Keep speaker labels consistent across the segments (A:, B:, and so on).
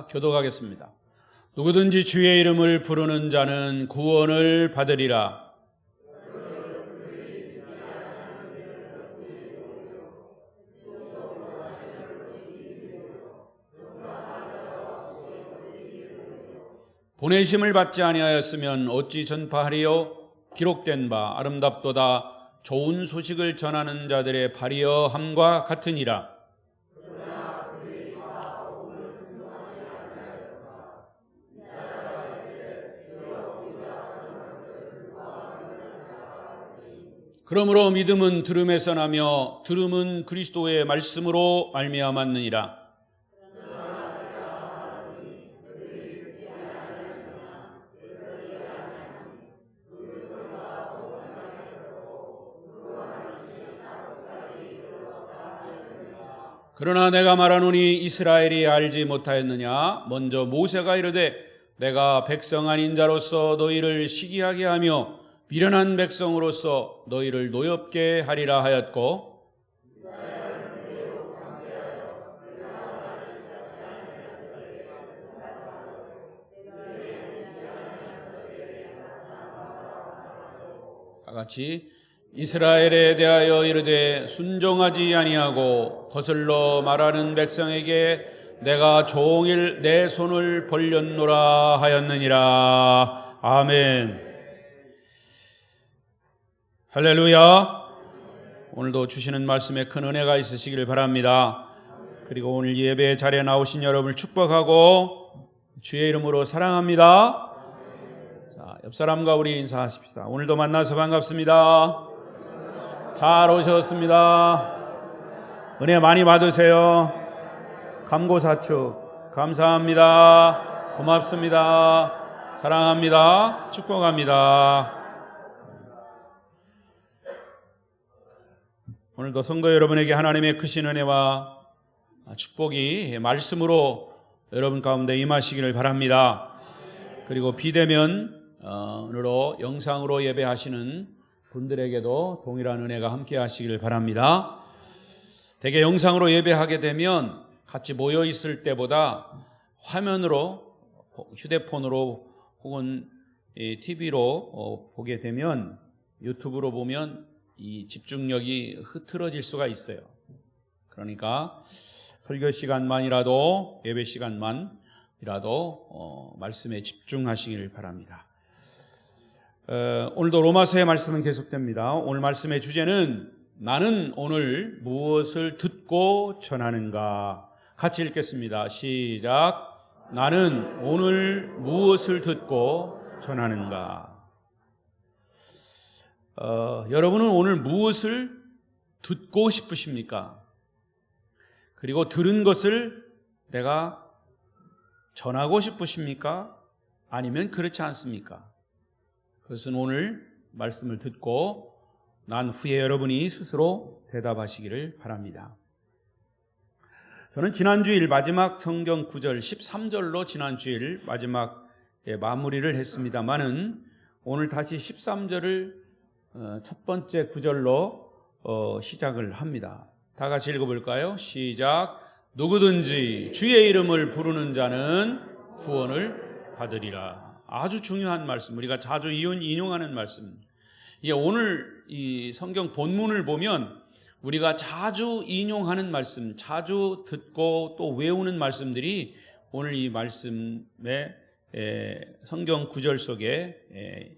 A: 교독하겠습니다. 누구든지 주의 이름을 부르는 자는 구원을 받으리라. 보내심을 받지 아니하였으면 어찌 전파하리요? 기록된 바 아름답도다 좋은 소식을 전하는 자들의 발이여 함과 같으니라. 그러므로 믿음은 들음에서 나며 들음은 그리스도의 말씀으로 말미암았느니라. 그러나 내가 말하노니 이스라엘이 알지 못하였느냐? 먼저 모세가 이르되 내가 백성 아닌 자로서 너희를 시기하게 하며 미련한 백성으로서 너희를 노엽게 하리라 하였고, 다같이 이스라엘에 대하여 이르되 순종하지 아니하고 거슬러 말하는 백성에게 내가 종일 내 손을 벌렸노라 하였느니라. 아멘. 할렐루야. 오늘도 주시는 말씀에 큰 은혜가 있으시기를 바랍니다. 그리고 오늘 예배 자리에 나오신 여러분을 축복하고 주의 이름으로 사랑합니다. 자, 옆 사람과 우리 인사하십시다. 오늘도 만나서 반갑습니다. 잘 오셨습니다. 은혜 많이 받으세요. 감고사축 감사합니다. 고맙습니다. 사랑합니다. 축복합니다. 오늘도 성도 여러분에게 하나님의 크신 은혜와 축복이 말씀으로 여러분 가운데 임하시기를 바랍니다. 그리고 비대면으로 영상으로 예배하시는 분들에게도 동일한 은혜가 함께 하시기를 바랍니다. 대개 영상으로 예배하게 되면 같이 모여 있을 때보다 화면으로, 휴대폰으로 혹은 TV로 보게 되면, 유튜브로 보면 이 집중력이 흐트러질 수가 있어요. 그러니까 설교 시간만이라도, 예배 시간만이라도 말씀에 집중하시길 바랍니다. 오늘도 로마서의 말씀은 계속됩니다. 오늘 말씀의 주제는 나는 오늘 무엇을 듣고 전하는가. 같이 읽겠습니다. 시작. 나는 오늘 무엇을 듣고 전하는가. 여러분은 오늘 무엇을 듣고 싶으십니까? 그리고 들은 것을 내가 전하고 싶으십니까? 아니면 그렇지 않습니까? 그것은 오늘 말씀을 듣고 난 후에 여러분이 스스로 대답하시기를 바랍니다. 저는 지난주일 마지막 성경 구절 13절로 지난주일 마지막에 마무리를 했습니다마는 오늘 다시 13절을 첫 번째 구절로 시작을 합니다. 다 같이 읽어볼까요? 시작. 누구든지 주의 이름을 부르는 자는 구원을 받으리라. 아주 중요한 말씀, 우리가 자주 인용하는 말씀. 이게 오늘 이 성경 본문을 보면 우리가 자주 인용하는 말씀, 자주 듣고 또 외우는 말씀들이 오늘 이 말씀의 성경 구절 속에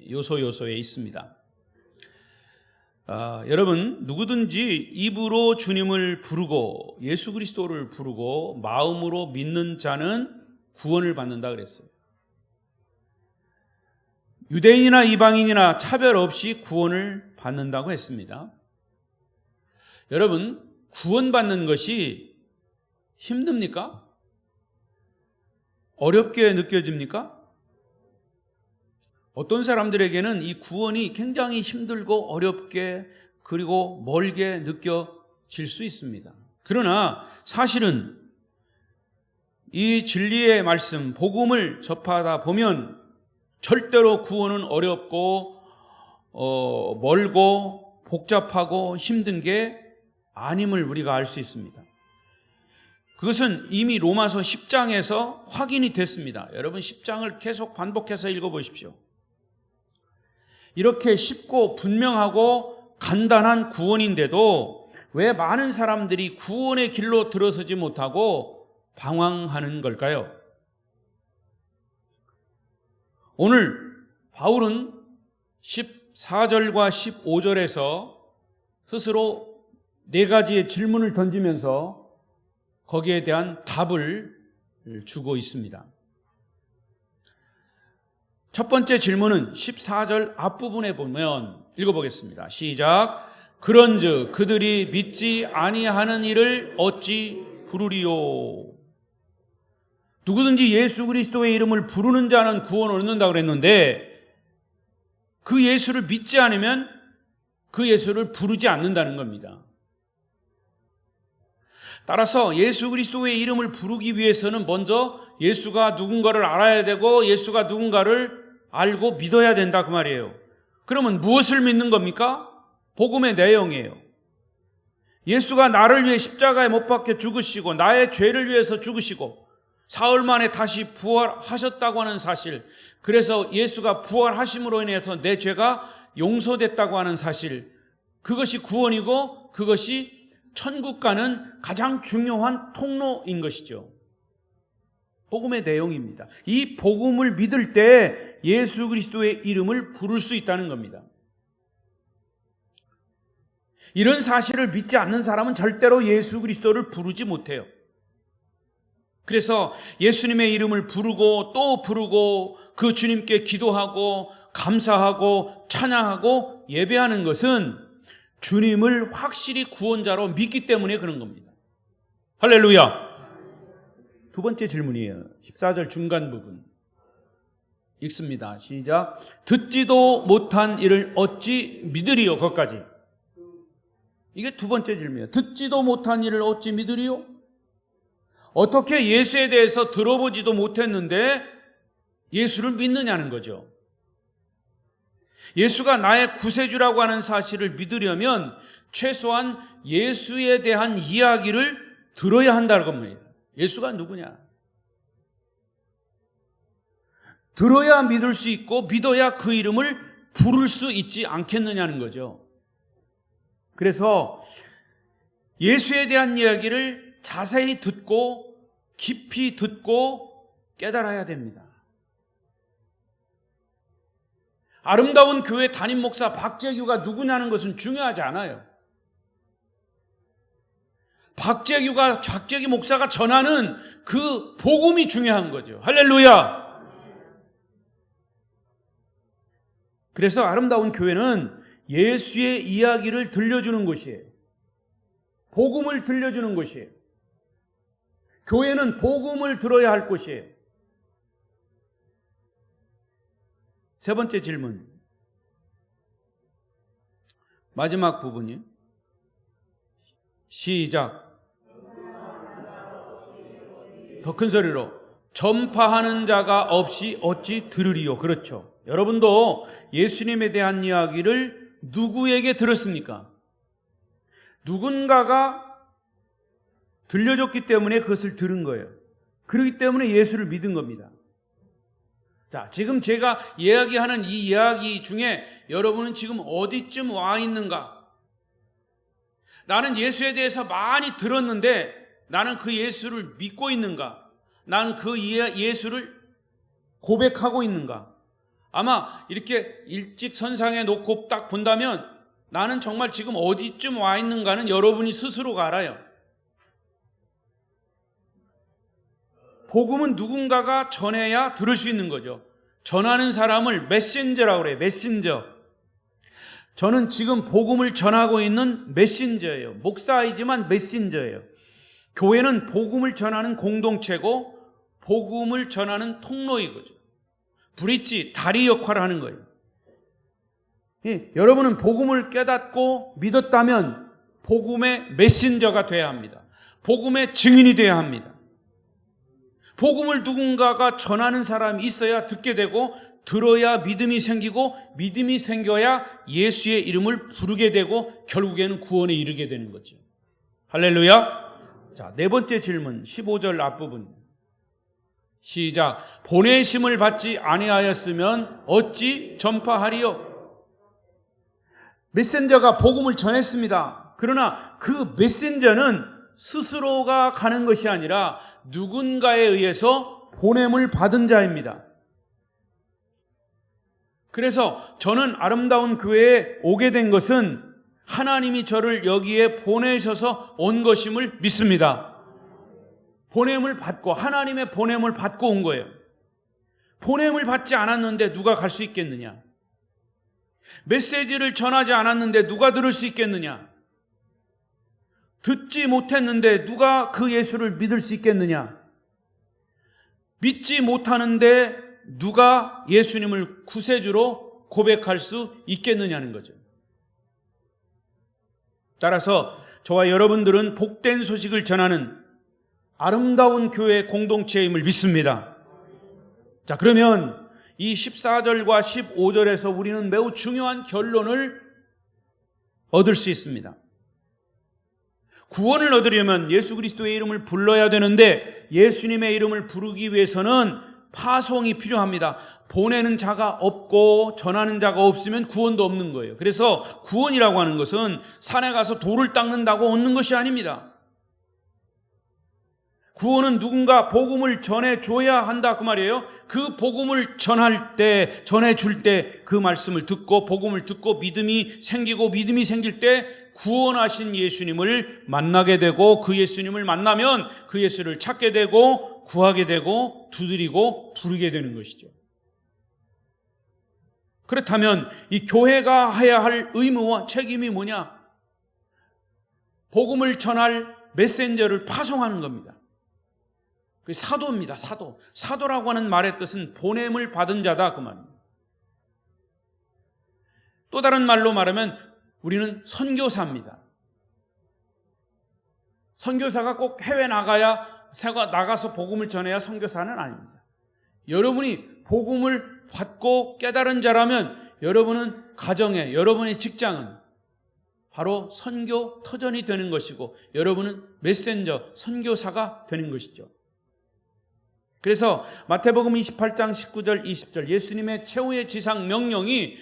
A: 요소에 있습니다. 여러분, 누구든지 입으로 주님을 부르고 예수 그리스도를 부르고 마음으로 믿는 자는 구원을 받는다 그랬어요. 유대인이나 이방인이나 차별 없이 구원을 받는다고 했습니다. 여러분, 구원받는 것이 힘듭니까? 어렵게 느껴집니까? 어떤 사람들에게는 이 구원이 굉장히 힘들고 어렵게 그리고 멀게 느껴질 수 있습니다. 그러나 사실은 이 진리의 말씀, 복음을 접하다 보면 절대로 구원은 어렵고 멀고 복잡하고 힘든 게 아님을 우리가 알 수 있습니다. 그것은 이미 로마서 10장에서 확인이 됐습니다. 여러분 10장을 계속 반복해서 읽어보십시오. 이렇게 쉽고 분명하고 간단한 구원인데도 왜 많은 사람들이 구원의 길로 들어서지 못하고 방황하는 걸까요? 오늘 바울은 14절과 15절에서 스스로 4가지의 질문을 던지면서 거기에 대한 답을 주고 있습니다. 첫 번째 질문은 14절 앞부분에 보면 읽어보겠습니다. 시작. 그런즉 그들이 믿지 아니하는 이를 어찌 부르리요? 누구든지 예수 그리스도의 이름을 부르는 자는 구원을 얻는다고 그랬는데 그 예수를 믿지 않으면 그 예수를 부르지 않는다는 겁니다. 따라서 예수 그리스도의 이름을 부르기 위해서는 먼저 예수가 누군가를 알아야 되고 예수가 누군가를 알고 믿어야 된다 그 말이에요. 그러면 무엇을 믿는 겁니까? 복음의 내용이에요. 예수가 나를 위해 십자가에 못 박혀 죽으시고 나의 죄를 위해서 죽으시고 사흘 만에 다시 부활하셨다고 하는 사실, 그래서 예수가 부활하심으로 인해서 내 죄가 용서됐다고 하는 사실, 그것이 구원이고 그것이 천국 가는 가장 중요한 통로인 것이죠. 복음의 내용입니다. 이 복음을 믿을 때 예수 그리스도의 이름을 부를 수 있다는 겁니다. 이런 사실을 믿지 않는 사람은 절대로 예수 그리스도를 부르지 못해요. 그래서 예수님의 이름을 부르고 또 부르고 그 주님께 기도하고 감사하고 찬양하고 예배하는 것은 주님을 확실히 구원자로 믿기 때문에 그런 겁니다. 할렐루야. 두 번째 질문이에요. 14절 중간 부분 읽습니다. 시작. 듣지도 못한 이를 어찌 믿으리요? 거기까지. 이게 두 번째 질문이에요. 듣지도 못한 이를 어찌 믿으리요? 어떻게 예수에 대해서 들어보지도 못했는데 예수를 믿느냐는 거죠. 예수가 나의 구세주라고 하는 사실을 믿으려면 최소한 예수에 대한 이야기를 들어야 한다는 겁니다. 예수가 누구냐? 들어야 믿을 수 있고 믿어야 그 이름을 부를 수 있지 않겠느냐는 거죠. 그래서 예수에 대한 이야기를 자세히 듣고 깊이 듣고 깨달아야 됩니다. 아름다운 교회 담임 목사 박재규가 누구냐는 것은 중요하지 않아요. 박재규 목사가 전하는 그 복음이 중요한 거죠. 할렐루야. 그래서 아름다운 교회는 예수의 이야기를 들려주는 곳이에요. 복음을 들려주는 곳이에요. 교회는 복음을 들어야 할 곳이에요. 세 번째 질문. 마지막 부분이요. 시작. 더 큰 소리로. 전파하는 자가 없이 어찌 들으리요? 그렇죠. 여러분도 예수님에 대한 이야기를 누구에게 들었습니까? 누군가가 들려줬기 때문에 그것을 들은 거예요. 그렇기 때문에 예수를 믿은 겁니다. 자, 지금 제가 이야기하는 이 이야기 중에 여러분은 지금 어디쯤 와 있는가? 나는 예수에 대해서 많이 들었는데 나는 그 예수를 믿고 있는가? 나는 그 예수를 고백하고 있는가? 아마 이렇게 일직선상에 놓고 딱 본다면 나는 정말 지금 어디쯤 와 있는가는 여러분이 스스로가 알아요. 복음은 누군가가 전해야 들을 수 있는 거죠. 전하는 사람을 메신저라고 그래요. 메신저. 저는 지금 복음을 전하고 있는 메신저예요. 목사이지만 메신저예요. 교회는 복음을 전하는 공동체고 복음을 전하는 통로이거죠. 브릿지, 다리 역할을 하는 거예요. 예, 여러분은 복음을 깨닫고 믿었다면 복음의 메신저가 돼야 합니다. 복음의 증인이 돼야 합니다. 복음을 누군가가 전하는 사람이 있어야 듣게 되고 들어야 믿음이 생기고 믿음이 생겨야 예수의 이름을 부르게 되고 결국에는 구원에 이르게 되는 거죠. 할렐루야. 자, 네 번째 질문 15절 앞부분. 시작. 보내심을 받지 아니하였으면 어찌 전파하리요? 메신저가 복음을 전했습니다. 그러나 그 메신저는 스스로가 가는 것이 아니라 누군가에 의해서 보냄을 받은 자입니다. 그래서 저는 아름다운 교회에 오게 된 것은 하나님이 저를 여기에 보내셔서 온 것임을 믿습니다. 보냄을 받고, 하나님의 보냄을 받고 온 거예요. 보냄을 받지 않았는데 누가 갈 수 있겠느냐? 메시지를 전하지 않았는데 누가 들을 수 있겠느냐? 듣지 못했는데 누가 그 예수를 믿을 수 있겠느냐? 믿지 못하는데 누가 예수님을 구세주로 고백할 수 있겠느냐는 거죠. 따라서 저와 여러분들은 복된 소식을 전하는 아름다운 교회 공동체임을 믿습니다. 자, 그러면 이 14절과 15절에서 우리는 매우 중요한 결론을 얻을 수 있습니다. 구원을 얻으려면 예수 그리스도의 이름을 불러야 되는데 예수님의 이름을 부르기 위해서는 파송이 필요합니다. 보내는 자가 없고 전하는 자가 없으면 구원도 없는 거예요. 그래서 구원이라고 하는 것은 산에 가서 돌을 닦는다고 얻는 것이 아닙니다. 구원은 누군가 복음을 전해줘야 한다 그 말이에요. 그 복음을 전할 때, 전해줄 때 그 말씀을 듣고 복음을 듣고 믿음이 생기고 믿음이 생길 때 구원하신 예수님을 만나게 되고 그 예수님을 만나면 그 예수를 찾게 되고 구하게 되고 두드리고 부르게 되는 것이죠. 그렇다면 이 교회가 해야 할 의무와 책임이 뭐냐? 복음을 전할 메신저를 파송하는 겁니다. 그 사도입니다. 사도. 사도라고 하는 말의 뜻은 보냄을 받은 자다 그 말입니다. 또 다른 말로 말하면 우리는 선교사입니다. 선교사가 꼭 해외 나가서 복음을 전해야 선교사는 아닙니다. 여러분이 복음을 받고 깨달은 자라면 여러분은 가정에, 여러분의 직장은 바로 선교 터전이 되는 것이고 여러분은 메신저, 선교사가 되는 것이죠. 그래서 마태복음 28장 19절 20절 예수님의 최후의 지상 명령이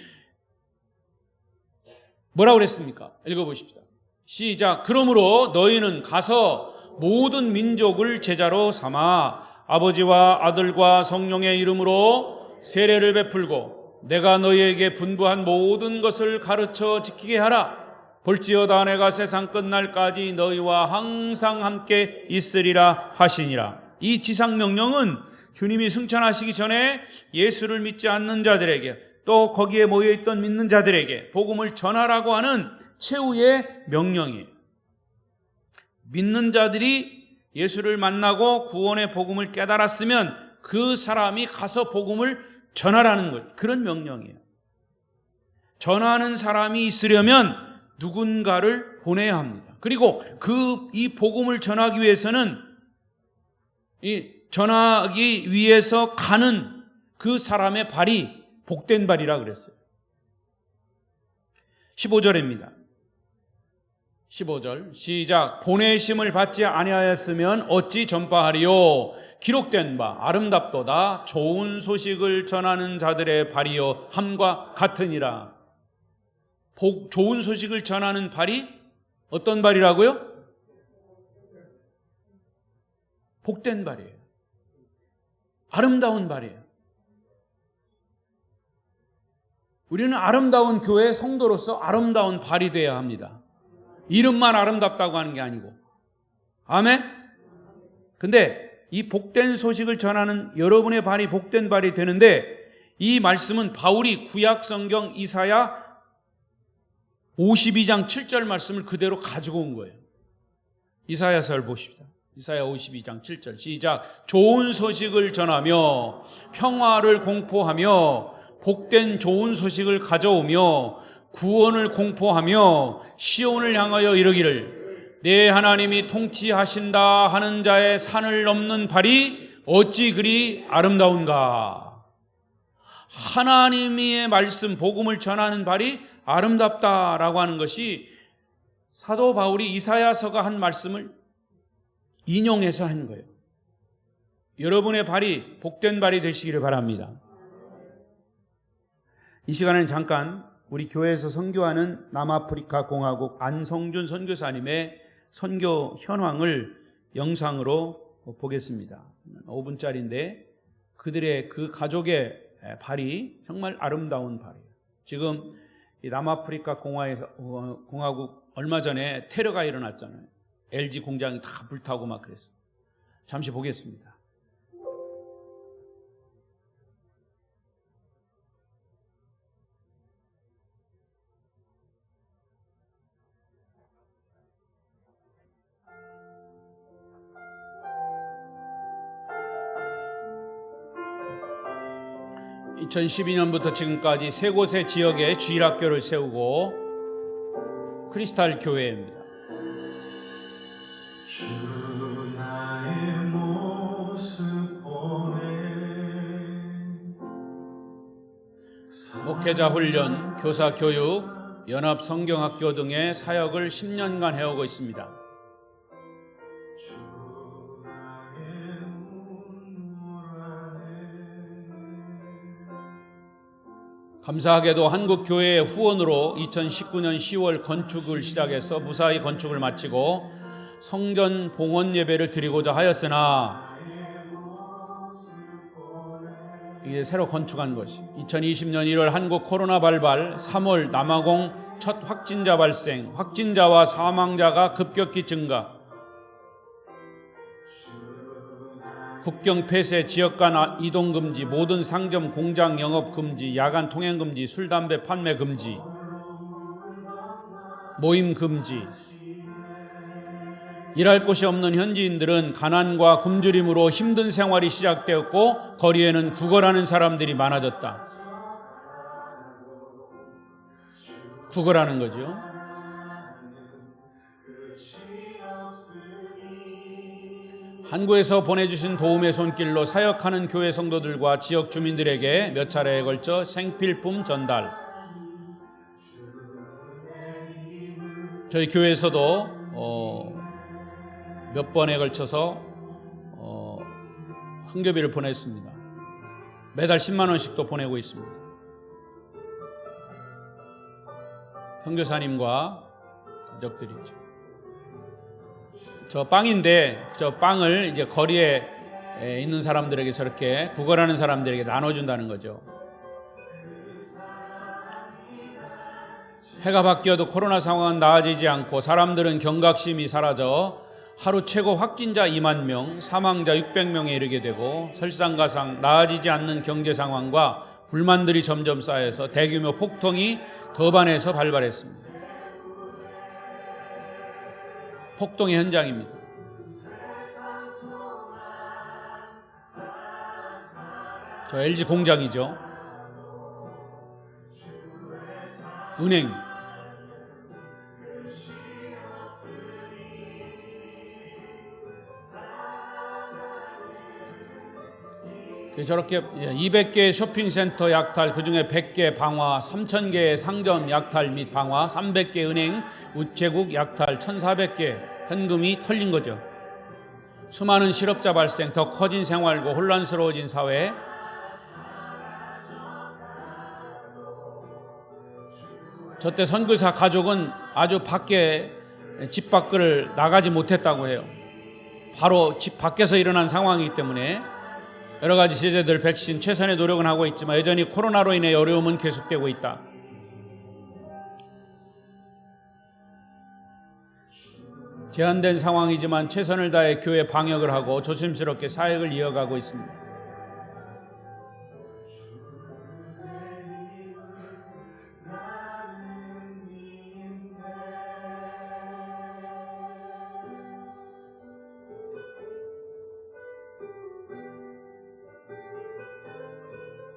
A: 뭐라고 그랬습니까? 읽어보십시다. 시작. 그러므로 너희는 가서 모든 민족을 제자로 삼아 아버지와 아들과 성령의 이름으로 세례를 베풀고 내가 너희에게 분부한 모든 것을 가르쳐 지키게 하라. 볼지어다 내가 세상 끝날까지 너희와 항상 함께 있으리라 하시니라. 이 지상명령은 주님이 승천하시기 전에 예수를 믿지 않는 자들에게 또 거기에 모여있던 믿는 자들에게 복음을 전하라고 하는 최후의 명령이에요. 믿는 자들이 예수를 만나고 구원의 복음을 깨달았으면 그 사람이 가서 복음을 전하라는 것, 그런 명령이에요. 전하는 사람이 있으려면 누군가를 보내야 합니다. 그리고 이 복음을 전하기 위해서는 전하기 위해서 가는 그 사람의 발이 복된 발이라 그랬어요. 15절입니다. 15절 시작. 보내심을 받지 아니하였으면 어찌 전파하리요? 기록된 바 아름답도다 좋은 소식을 전하는 자들의 발이요 함과 같으니라. 좋은 소식을 전하는 발이 어떤 발이라고요? 복된 발이에요. 아름다운 발이에요. 우리는 아름다운 교회 성도로서 아름다운 발이 되어야 합니다. 이름만 아름답다고 하는 게 아니고. 아멘? 근데 이 복된 소식을 전하는 여러분의 발이 복된 발이 되는데 이 말씀은 바울이 구약 성경 이사야 52장 7절 말씀을 그대로 가지고 온 거예요. 이사야서를 보십시다. 이사야 52장 7절 시작. 좋은 소식을 전하며 평화를 공포하며 복된 좋은 소식을 가져오며 구원을 공포하며 시온을 향하여 이르기를 내 하나님이 통치하신다 하는 자의 산을 넘는 발이 어찌 그리 아름다운가. 하나님의 말씀 복음을 전하는 발이 아름답다라고 하는 것이 사도 바울이 이사야서가 한 말씀을 인용해서 한 거예요. 여러분의 발이 복된 발이 되시기를 바랍니다. 이 시간에는 잠깐 우리 교회에서 선교하는 남아프리카 공화국 안성준 선교사님의 선교 현황을 영상으로 보겠습니다. 5분짜리인데 그들의 그 가족의 발이 정말 아름다운 발이에요. 지금 이 남아프리카 공화국 얼마 전에 테러가 일어났잖아요. LG 공장이 다 불타고 막 그랬어요. 잠시 보겠습니다. (2012년부터) 지금까지 세 곳의 지역에 주일학교를 세우고 크리스탈 교회입니다. 주 나의 모습 보내 목회자 훈련, 교사 교육, 연합 성경학교 등의 사역을 10년간 해오고 있습니다. 감사하게도 한국교회의 후원으로 2019년 10월 건축을 시작해서 무사히 건축을 마치고 성전 봉헌 예배를 드리고자 하였으나 이게 새로 건축한 것이 2020년 1월 한국 코로나 발발, 3월 남아공 첫 확진자 발생, 확진자와 사망자가 급격히 증가, 국경 폐쇄, 지역 간 이동 금지, 모든 상점 공장 영업 금지, 야간 통행 금지, 술 담배 판매 금지, 모임 금지. 일할 곳이 없는 현지인들은 가난과 굶주림으로 힘든 생활이 시작되었고 거리에는 구걸하는 사람들이 많아졌다. 구걸하는 거죠. 한국에서 보내주신 도움의 손길로 사역하는 교회 성도들과 지역 주민들에게 몇 차례에 걸쳐 생필품 전달. 저희 교회에서도 몇 번에 걸쳐서 흥교비를 보냈습니다. 매달 10만 원씩도 보내고 있습니다. 선교사님과 가족들이죠. 저 빵인데 저 빵을 이제 거리에 있는 사람들에게 저렇게 구걸하는 사람들에게 나눠준다는 거죠. 해가 바뀌어도 코로나 상황은 나아지지 않고 사람들은 경각심이 사라져 하루 최고 확진자 2만 명, 사망자 600명에 이르게 되고 설상가상 나아지지 않는 경제 상황과 불만들이 점점 쌓여서 대규모 폭동이 더반에서 발발했습니다. 폭동의 현장입니다. 저 LG 공장이죠. 은행. 저렇게 200개의 쇼핑센터 약탈, 그중에 100개 방화, 3,000개의 상점 약탈 및 방화, 300개 은행, 우체국 약탈, 1,400개 현금이 털린 거죠. 수많은 실업자 발생, 더 커진 생활고 혼란스러워진 사회. 저때 선교사 가족은 아주 밖에 집 밖을 나가지 못했다고 해요. 바로 집 밖에서 일어난 상황이기 때문에 여러 가지 제재들, 백신, 최선의 노력은 하고 있지만 여전히 코로나로 인해 어려움은 계속되고 있다. 제한된 상황이지만 최선을 다해 교회 방역을 하고 조심스럽게 사역을 이어가고 있습니다.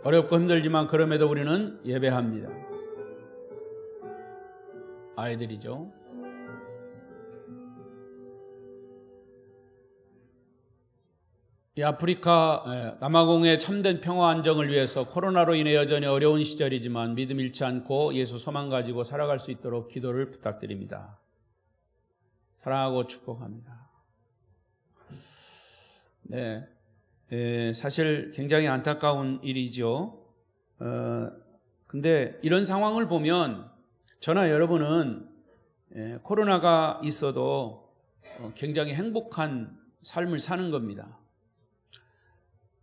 A: 어렵고 힘들지만 그럼에도 우리는 예배합니다. 아이들이죠. 이 아프리카 남아공의 참된 평화 안정을 위해서 코로나로 인해 여전히 어려운 시절이지만 믿음 잃지 않고 예수 소망 가지고 살아갈 수 있도록 기도를 부탁드립니다. 사랑하고 축복합니다. 네, 사실 굉장히 안타까운 일이죠. 근데 이런 상황을 보면 저나 여러분은 코로나가 있어도 굉장히 행복한 삶을 사는 겁니다.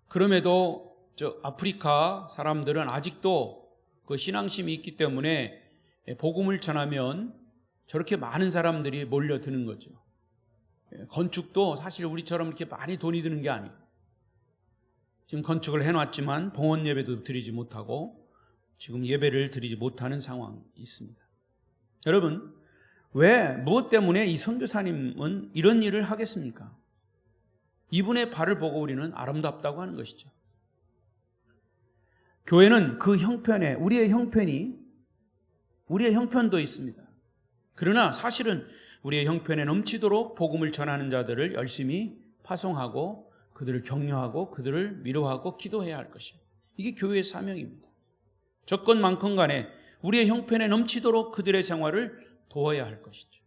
A: 그럼에도 저 아프리카 사람들은 아직도 그 신앙심이 있기 때문에 복음을 전하면 저렇게 많은 사람들이 몰려드는 거죠. 건축도 사실 우리처럼 이렇게 많이 돈이 드는 게 아니에요. 지금 건축을 해놨지만 봉헌 예배도 드리지 못하고 지금 예배를 드리지 못하는 상황이 있습니다. 여러분, 무엇 때문에 이 선교사님은 이런 일을 하겠습니까? 이분의 발을 보고 우리는 아름답다고 하는 것이죠. 교회는 그 형편에 우리의 형편도 있습니다. 그러나 사실은 우리의 형편에 넘치도록 복음을 전하는 자들을 열심히 파송하고 그들을 격려하고 그들을 위로하고 기도해야 할 것입니다. 이게 교회의 사명입니다. 조건만큼 간에 우리의 형편에 넘치도록 그들의 생활을 도와야 할 것이죠.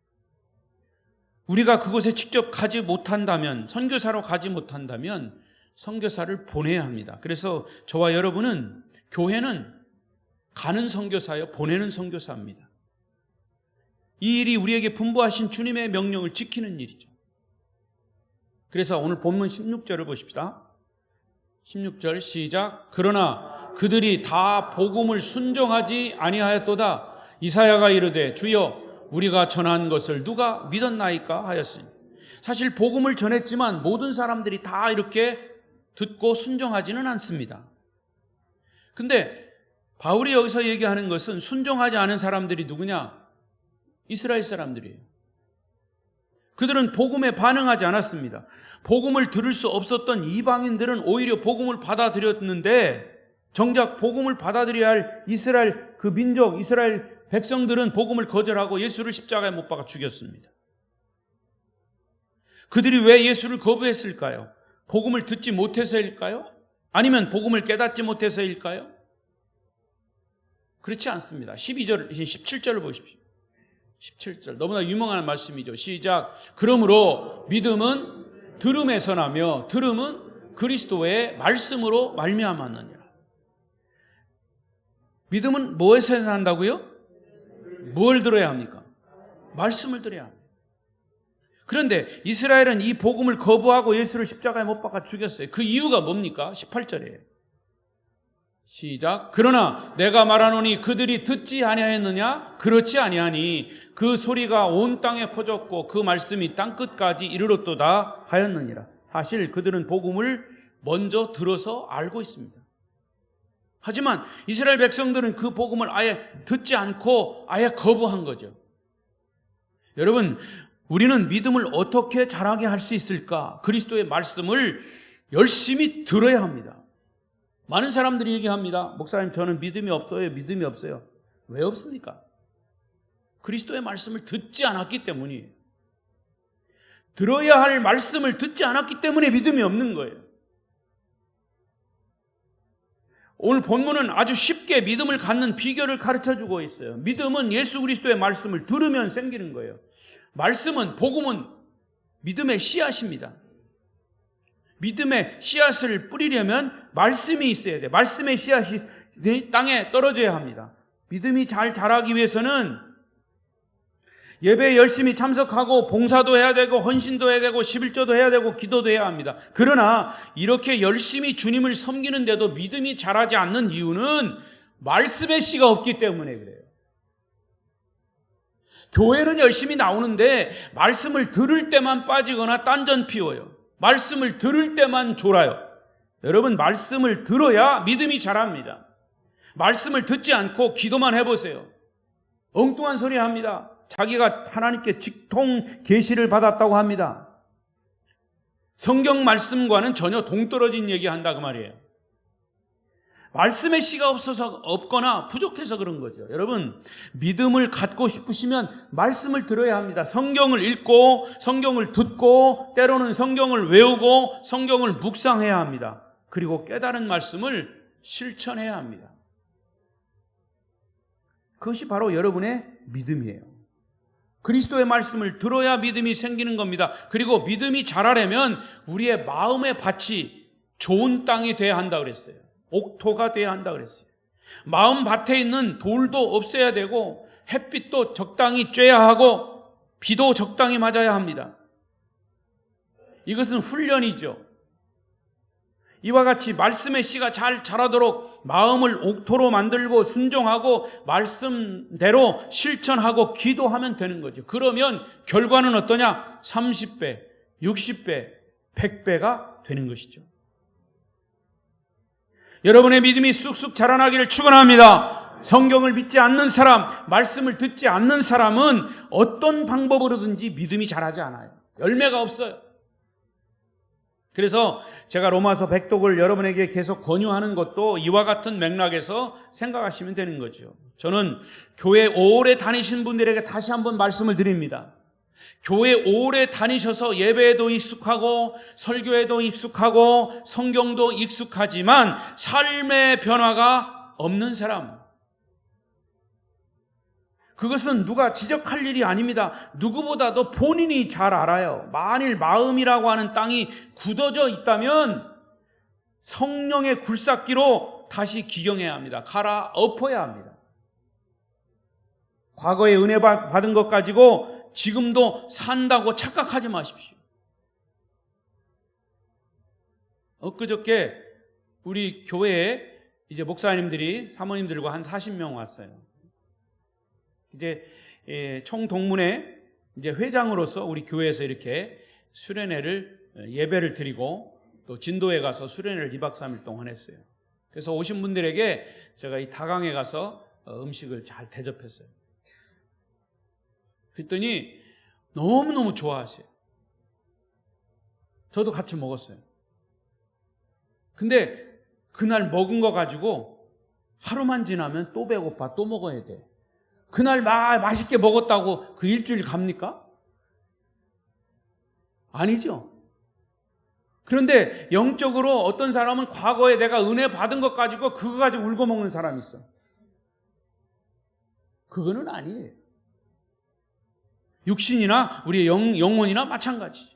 A: 우리가 그곳에 직접 가지 못한다면, 선교사로 가지 못한다면 선교사를 보내야 합니다. 그래서 저와 여러분은, 교회는 가는 선교사요, 보내는 선교사입니다. 이 일이 우리에게 분부하신 주님의 명령을 지키는 일이죠. 그래서 오늘 본문 16절을 보십시다. 16절 시작. 그러나 그들이 다 복음을 순종하지 아니하였도다. 이사야가 이르되 주여 우리가 전한 것을 누가 믿었나이까 하였으니. 사실 복음을 전했지만 모든 사람들이 다 이렇게 듣고 순종하지는 않습니다. 근데 바울이 여기서 얘기하는 것은 순종하지 않은 사람들이 누구냐? 이스라엘 사람들이에요. 그들은 복음에 반응하지 않았습니다. 복음을 들을 수 없었던 이방인들은 오히려 복음을 받아들였는데, 정작 복음을 받아들여야 할 이스라엘 그 민족, 이스라엘 백성들은 복음을 거절하고 예수를 십자가에 못 박아 죽였습니다. 그들이 왜 예수를 거부했을까요? 복음을 듣지 못해서일까요? 아니면 복음을 깨닫지 못해서일까요? 그렇지 않습니다. 17절을 보십시오. 17절 너무나 유명한 말씀이죠. 시작. 그러므로 믿음은 들음에서 나며 들음은 그리스도의 말씀으로 말미암았느니라. 믿음은 뭐에서 난다고요? 뭘 들어야 합니까? 말씀을 들어야 합니다. 그런데 이스라엘은 이 복음을 거부하고 예수를 십자가에 못 박아 죽였어요. 그 이유가 뭡니까? 18절이에요. 시작. 그러나 내가 말하노니 그들이 듣지 아니하였느냐? 그렇지 아니하니 그 소리가 온 땅에 퍼졌고 그 말씀이 땅끝까지 이르렀도다 하였느니라. 사실 그들은 복음을 먼저 들어서 알고 있습니다. 하지만 이스라엘 백성들은 그 복음을 아예 듣지 않고 아예 거부한 거죠. 여러분, 우리는 믿음을 어떻게 자라게 할 수 있을까? 그리스도의 말씀을 열심히 들어야 합니다. 많은 사람들이 얘기합니다. 목사님, 저는 믿음이 없어요. 믿음이 없어요. 왜 없습니까? 그리스도의 말씀을 듣지 않았기 때문이에요. 들어야 할 말씀을 듣지 않았기 때문에 믿음이 없는 거예요. 오늘 본문은 아주 쉽게 믿음을 갖는 비결을 가르쳐주고 있어요. 믿음은 예수 그리스도의 말씀을 들으면 생기는 거예요. 말씀은, 복음은 믿음의 씨앗입니다. 믿음의 씨앗을 뿌리려면 말씀이 있어야 돼요. 말씀의 씨앗이 땅에 떨어져야 합니다. 믿음이 잘 자라기 위해서는 예배에 열심히 참석하고 봉사도 해야 되고 헌신도 해야 되고 11조도 해야 되고 기도도 해야 합니다. 그러나 이렇게 열심히 주님을 섬기는데도 믿음이 자라지 않는 이유는 말씀의 씨가 없기 때문에 그래요. 교회는 열심히 나오는데 말씀을 들을 때만 빠지거나 딴전 피워요. 말씀을 들을 때만 졸아요. 여러분, 말씀을 들어야 믿음이 자랍니다. 말씀을 듣지 않고 기도만 해보세요. 엉뚱한 소리 합니다. 자기가 하나님께 직통 계시를 받았다고 합니다. 성경 말씀과는 전혀 동떨어진 얘기한다 그 말이에요. 말씀의 씨가 없거나 부족해서 그런 거죠. 여러분, 믿음을 갖고 싶으시면 말씀을 들어야 합니다. 성경을 읽고 성경을 듣고 때로는 성경을 외우고 성경을 묵상해야 합니다. 그리고 깨달은 말씀을 실천해야 합니다. 그것이 바로 여러분의 믿음이에요. 그리스도의 말씀을 들어야 믿음이 생기는 겁니다. 그리고 믿음이 자라려면 우리의 마음의 밭이 좋은 땅이 돼야 한다 그랬어요. 옥토가 돼야 한다 그랬어요. 마음 밭에 있는 돌도 없애야 되고 햇빛도 적당히 쬐야 하고 비도 적당히 맞아야 합니다. 이것은 훈련이죠. 이와 같이 말씀의 씨가 잘 자라도록 마음을 옥토로 만들고 순종하고 말씀대로 실천하고 기도하면 되는 거죠. 그러면 결과는 어떠냐? 30배, 60배, 100배가 되는 것이죠. 여러분의 믿음이 쑥쑥 자라나기를 축원합니다. 성경을 믿지 않는 사람, 말씀을 듣지 않는 사람은 어떤 방법으로든지 믿음이 자라지 않아요. 열매가 없어요. 그래서 제가 로마서 100독을 여러분에게 계속 권유하는 것도 이와 같은 맥락에서 생각하시면 되는 거죠. 저는 교회 오래 다니신 분들에게 다시 한번 말씀을 드립니다. 교회 오래 다니셔서 예배에도 익숙하고 설교에도 익숙하고 성경도 익숙하지만 삶의 변화가 없는 사람, 그것은 누가 지적할 일이 아닙니다. 누구보다도 본인이 잘 알아요. 만일 마음이라고 하는 땅이 굳어져 있다면 성령의 굴삭기로 다시 기경해야 합니다. 갈아엎어야 합니다. 과거에 은혜 받은 것 가지고 지금도 산다고 착각하지 마십시오. 엊그저께 우리 교회에 이제 목사님들이 사모님들과 한 40명 왔어요. 이제 총동문회 이제 회장으로서 우리 교회에서 이렇게 수련회를 예배를 드리고 또 진도에 가서 수련회를 2박 3일 동안 했어요. 그래서 오신 분들에게 제가 이 다강에 가서 음식을 잘 대접했어요. 그랬더니 너무너무 좋아하세요. 저도 같이 먹었어요. 근데 그날 먹은 거 가지고 하루만 지나면 또 배고파, 또 먹어야 돼. 그날 맛있게 먹었다고 그 일주일 갑니까? 아니죠. 그런데 영적으로 어떤 사람은 과거에 내가 은혜 받은 것 가지고 그거 가지고 울고 먹는 사람이 있어. 그거는 아니에요. 육신이나 우리의 영혼이나 마찬가지.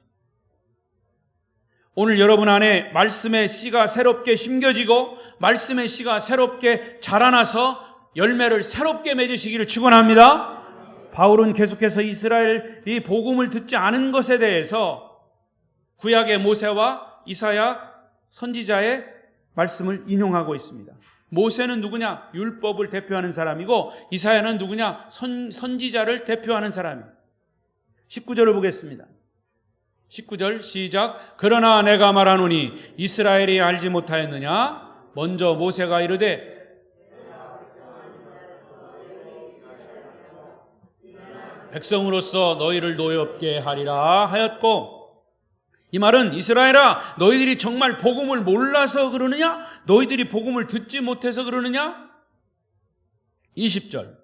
A: 오늘 여러분 안에 말씀의 씨가 새롭게 심겨지고 말씀의 씨가 새롭게 자라나서 열매를 새롭게 맺으시기를 축원합니다. 바울은 계속해서 이스라엘이 복음을 듣지 않은 것에 대해서 구약의 모세와 이사야 선지자의 말씀을 인용하고 있습니다. 모세는 누구냐? 율법을 대표하는 사람이고 이사야는 누구냐? 선지자를 대표하는 사람이에요. 19절을 보겠습니다. 19절 시작. 그러나 내가 말하노니 이스라엘이 알지 못하였느냐? 먼저 모세가 이르되 백성으로서 너희를 노엽게 하리라 하였고, 이 말은 이스라엘아 너희들이 정말 복음을 몰라서 그러느냐? 너희들이 복음을 듣지 못해서 그러느냐? 20절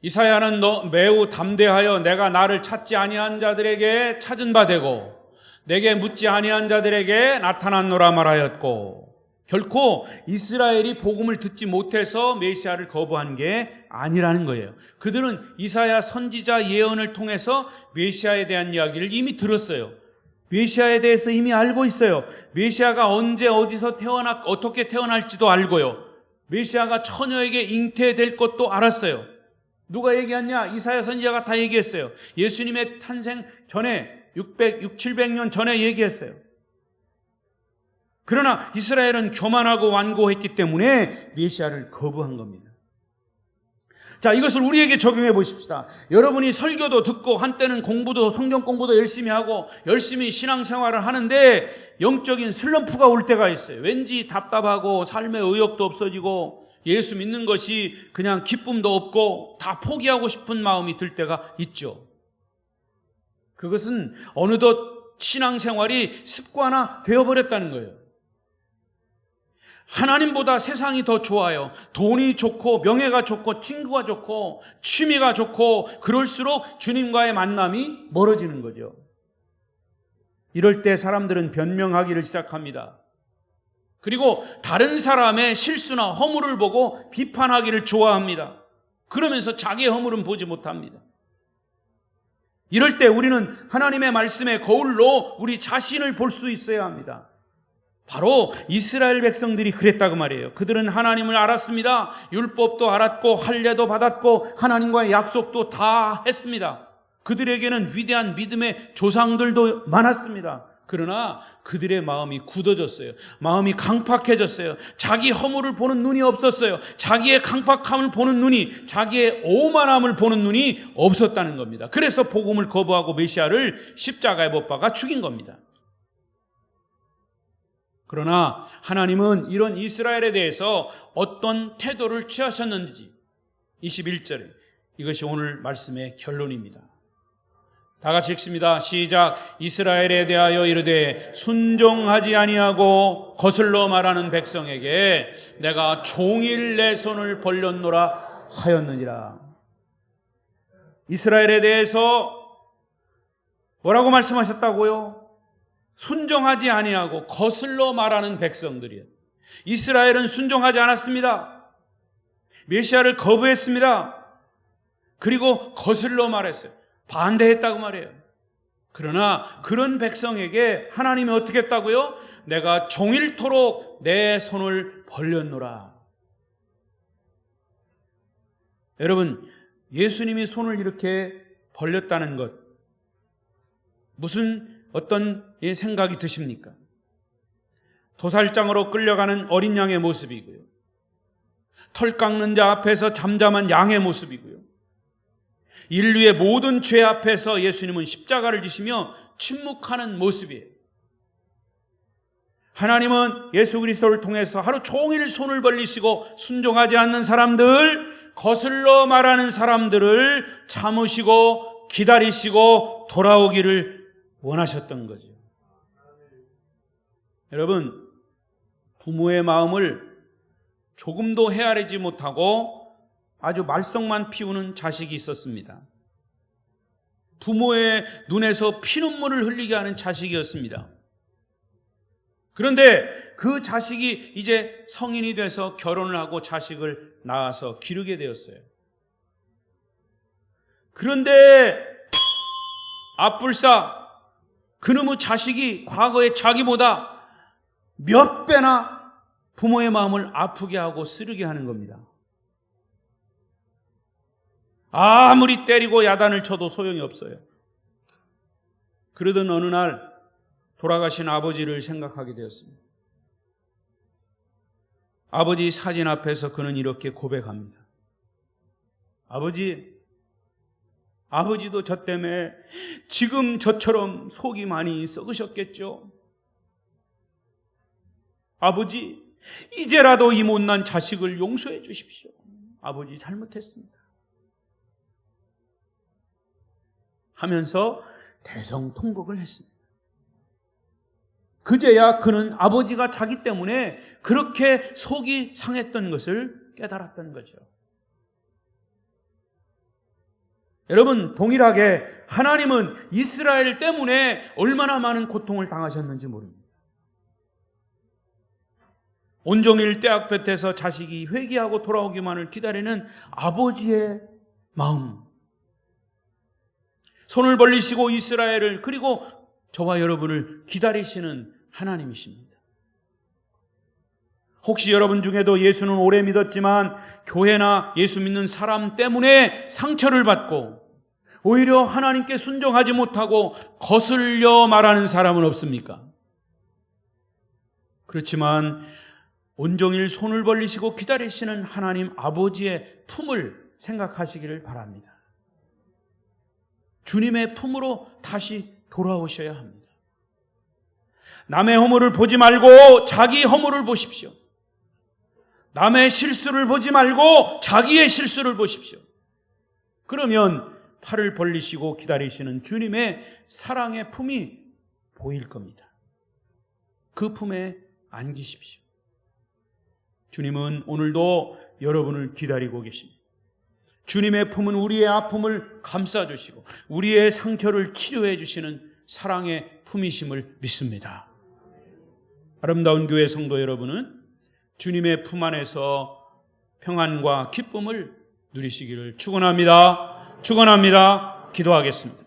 A: 이사야는 너 매우 담대하여 내가 나를 찾지 아니한 자들에게 찾은 바 되고 내게 묻지 아니한 자들에게 나타났노라 말하였고, 결코 이스라엘이 복음을 듣지 못해서 메시아를 거부한 게 아니라는 거예요. 그들은 이사야 선지자 예언을 통해서 메시아에 대한 이야기를 이미 들었어요. 메시아에 대해서 이미 알고 있어요. 메시아가 언제 어디서 어떻게 태어날지도 알고요. 메시아가 처녀에게 잉태될 것도 알았어요. 누가 얘기했냐? 이사야 선지자가 다 얘기했어요. 예수님의 탄생 전에 700년 전에 얘기했어요. 그러나 이스라엘은 교만하고 완고했기 때문에 메시아를 거부한 겁니다. 자, 이것을 우리에게 적용해 보십시다. 여러분이 설교도 듣고 한때는 공부도 성경 공부도 열심히 하고 열심히 신앙생활을 하는데 영적인 슬럼프가 올 때가 있어요. 왠지 답답하고 삶의 의욕도 없어지고 예수 믿는 것이 그냥 기쁨도 없고 다 포기하고 싶은 마음이 들 때가 있죠. 그것은 어느덧 신앙생활이 습관화 되어버렸다는 거예요. 하나님보다 세상이 더 좋아요. 돈이 좋고 명예가 좋고 친구가 좋고 취미가 좋고 그럴수록 주님과의 만남이 멀어지는 거죠. 이럴 때 사람들은 변명하기를 시작합니다. 그리고 다른 사람의 실수나 허물을 보고 비판하기를 좋아합니다. 그러면서 자기의 허물은 보지 못합니다. 이럴 때 우리는 하나님의 말씀의 거울로 우리 자신을 볼 수 있어야 합니다. 바로 이스라엘 백성들이 그랬다고 말이에요. 그들은 하나님을 알았습니다. 율법도 알았고 할례도 받았고 하나님과의 약속도 다 했습니다. 그들에게는 위대한 믿음의 조상들도 많았습니다. 그러나 그들의 마음이 굳어졌어요. 마음이 강팍해졌어요. 자기 허물을 보는 눈이 없었어요. 자기의 강팍함을 보는 눈이, 자기의 오만함을 보는 눈이 없었다는 겁니다. 그래서 복음을 거부하고 메시아를 십자가에 못 박아 죽인 겁니다. 그러나 하나님은 이런 이스라엘에 대해서 어떤 태도를 취하셨는지 21절에 이것이 오늘 말씀의 결론입니다. 다 같이 읽습니다. 시작. 이스라엘에 대하여 이르되 순종하지 아니하고 거슬러 말하는 백성에게 내가 종일 내 손을 벌렸노라 하였느니라. 이스라엘에 대해서 뭐라고 말씀하셨다고요? 순종하지 아니하고 거슬러 말하는 백성들이에요. 이스라엘은 순종하지 않았습니다. 메시아를 거부했습니다. 그리고 거슬러 말했어요. 반대했다고 말해요. 그러나 그런 백성에게 하나님이 어떻게 했다고요? 내가 종일토록 내 손을 벌렸노라. 여러분, 예수님이 손을 이렇게 벌렸다는 것, 무슨 어떤 생각이 드십니까? 도살장으로 끌려가는 어린 양의 모습이고요. 털 깎는 자 앞에서 잠잠한 양의 모습이고요. 인류의 모든 죄 앞에서 예수님은 십자가를 지시며 침묵하는 모습이에요. 하나님은 예수 그리스도를 통해서 하루 종일 손을 벌리시고 순종하지 않는 사람들, 거슬러 말하는 사람들을 참으시고 기다리시고 돌아오기를 원하셨던 거죠. 여러분, 부모의 마음을 조금도 헤아리지 못하고 아주 말썽만 피우는 자식이 있었습니다. 부모의 눈에서 피눈물을 흘리게 하는 자식이었습니다. 그런데 그 자식이 이제 성인이 돼서 결혼을 하고 자식을 낳아서 기르게 되었어요. 그런데 앞불사 그놈의 자식이 과거에 자기보다 몇 배나 부모의 마음을 아프게 하고 쓰르게 하는 겁니다. 아무리 때리고 야단을 쳐도 소용이 없어요. 그러던 어느 날 돌아가신 아버지를 생각하게 되었습니다. 아버지 사진 앞에서 그는 이렇게 고백합니다. 아버지도 저 때문에 지금 저처럼 속이 많이 썩으셨겠죠? 아버지, 이제라도 이 못난 자식을 용서해 주십시오. 아버지 잘못했습니다. 하면서 대성통곡을 했습니다. 그제야 그는 아버지가 자기 때문에 그렇게 속이 상했던 것을 깨달았던 거죠. 여러분, 동일하게 하나님은 이스라엘 때문에 얼마나 많은 고통을 당하셨는지 모릅니다. 온종일 떼약볕에서 자식이 회개하고 돌아오기만을 기다리는 아버지의 마음, 손을 벌리시고 이스라엘을 그리고 저와 여러분을 기다리시는 하나님이십니다. 혹시 여러분 중에도 예수는 오래 믿었지만 교회나 예수 믿는 사람 때문에 상처를 받고 오히려 하나님께 순종하지 못하고 거슬려 말하는 사람은 없습니까? 그렇지만 온종일 손을 벌리시고 기다리시는 하나님 아버지의 품을 생각하시기를 바랍니다. 주님의 품으로 다시 돌아오셔야 합니다. 남의 허물을 보지 말고 자기 허물을 보십시오. 남의 실수를 보지 말고 자기의 실수를 보십시오. 그러면 팔을 벌리시고 기다리시는 주님의 사랑의 품이 보일 겁니다. 그 품에 안기십시오. 주님은 오늘도 여러분을 기다리고 계십니다. 주님의 품은 우리의 아픔을 감싸주시고 우리의 상처를 치료해 주시는 사랑의 품이심을 믿습니다. 아름다운 교회 성도 여러분은 주님의 품 안에서 평안과 기쁨을 누리시기를 축원합니다. 기도하겠습니다.